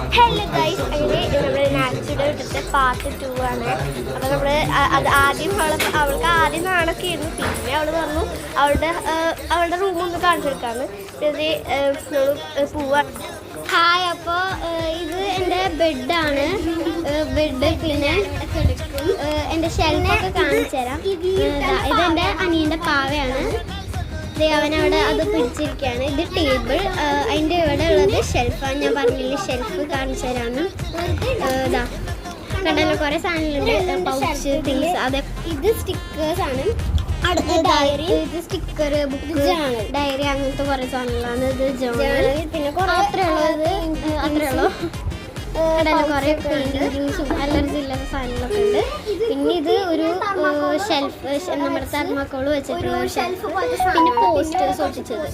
Hello guys, അങ്ങനെ നമ്മുടെ നാച്ചുടെ വീട്ടിലത്തെ പാർട്ട് 2 ആണ്. അപ്പോൾ നമ്മൾ അത് ആദ്യം അവൾക്ക് ആദ്യം നാണൊക്കെ ആയിരുന്നു. പിന്നെ അവൾ പറഞ്ഞു അവളുടെ റൂമൊന്ന് കാണിച്ചെടുക്കാമെന്ന്. പിന്നെ പോവാണ്. ഹായ്, അപ്പോൾ ഇത് എൻ്റെ ബെഡാണ്. ബെഡ് പിന്നെ എൻ്റെ ഷെൽഫൊക്കെ കാണിച്ചു തരാം. ഇതെൻ്റെ അനിയൻ്റെ പാവയാണ്. അവനവിടെ അത് പിടിച്ചിരിക്കുകയാണ്. ഇത് ടേബിൾ, അതിൻ്റെ ഇവിടെ ഉള്ളത് ഷെൽഫാണ്. ഞാൻ പറഞ്ഞില്ലേ ഷെൽഫ് കാണിച്ചു തരാമെന്ന്. ഇതാ കണ്ടല്ലോ, കുറേ സാധനങ്ങളുണ്ട്, പൗച്ച് തിങ്സ്. അതെ, ഇത് സ്റ്റിക്കേഴ്സാണ്. അടുത്ത ഡയറി, ഇത് സ്റ്റിക്കർ, ബുക്ക്, ഡയറി, അങ്ങനത്തെ കുറേ സാധനങ്ങളാണ്. ഇത് ജേണൽ, പിന്നെ കുറേ അത്രേ ഉള്ളൂ. കടല കുറേ പെയിൻറ്റിങ്സും അലർജി ഇല്ലാത്ത സാധനങ്ങളൊക്കെ ഉണ്ട്. പിന്നെ ഇത് ഒരു ഷെൽഫ്, നമ്മുടെ തെർമാക്കോള് വെച്ചിട്ടുള്ള ഒരു ഷെൽഫ്. പിന്നെ പോസ്റ്റേഴ്സ് ഒട്ടിച്ചത്.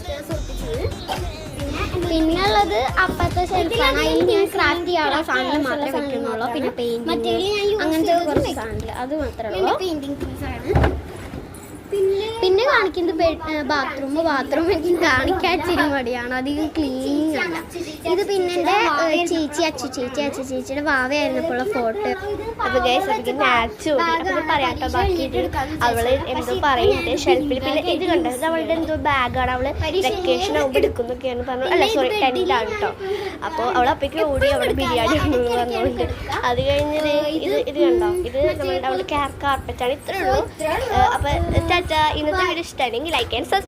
പിന്നെ ഉള്ളത് അപ്പത്തെ ഷെൽഫാണ്. അതിൽ ഞാൻ ക്രാഫ്റ്റ് ചെയ്യാനുള്ള സാധനങ്ങൾ മാത്രമേ വെക്കുന്നുള്ളൂ. പിന്നെ പെയിൻറ്റിങ് അങ്ങനത്തെ കുറച്ച് സാധനങ്ങൾ, അത് മാത്രമേ ഉള്ളൂ. പെയിൻറ്റിങ് തിങ്സ് ആണ്. പിന്നെ കാണിക്കുന്നത് ബാത്റൂം എനിക്ക് കാണിക്കാൻ ഇച്ചിരി മടിയാണ്, അധികം ക്ലീനിങ് അല്ല. ഇത് പിന്നെ എൻ്റെ അച്ചു ചേച്ചിയുടെ വാവയായിരുന്നപ്പോൾ ഫോട്ടോ. അപ്പോൾ ഗൈസ്, എനിക്ക് നാച്ചു പറയാട്ടോ ബാക്കിയിട്ട് അവള് എന്തോ പറയുന്നുണ്ട് ഷെൽഫിൽ. പിന്നെ ഇത് കണ്ടത് അവളുടെ എന്തോ ബാഗാണ്. അവള് വെക്കേഷൻ ആകുമ്പോൾ എടുക്കുന്നൊക്കെയാണ് പറഞ്ഞു. അല്ല സോറി, 10th ആണ് കേട്ടോ. അപ്പോൾ അവൾ അപ്പേക്ക് ഓടി അവിടെ ബിരിയാണി പറഞ്ഞുകൊണ്ട്. അത് കഴിഞ്ഞത് ഇത് കണ്ടോ, ഇത് നമ്മളുടെ അവളുടെ കാർപ്പറ്റാണ്. ഇത്രേ ഉള്ളൂ. അപ്പോൾ ഇന്നത്തെ വീഡിയോ ഇഷ്ടമാണെങ്കിൽ ലൈക്ക് ആൻഡ് സബ്സ്ക്രൈബ്.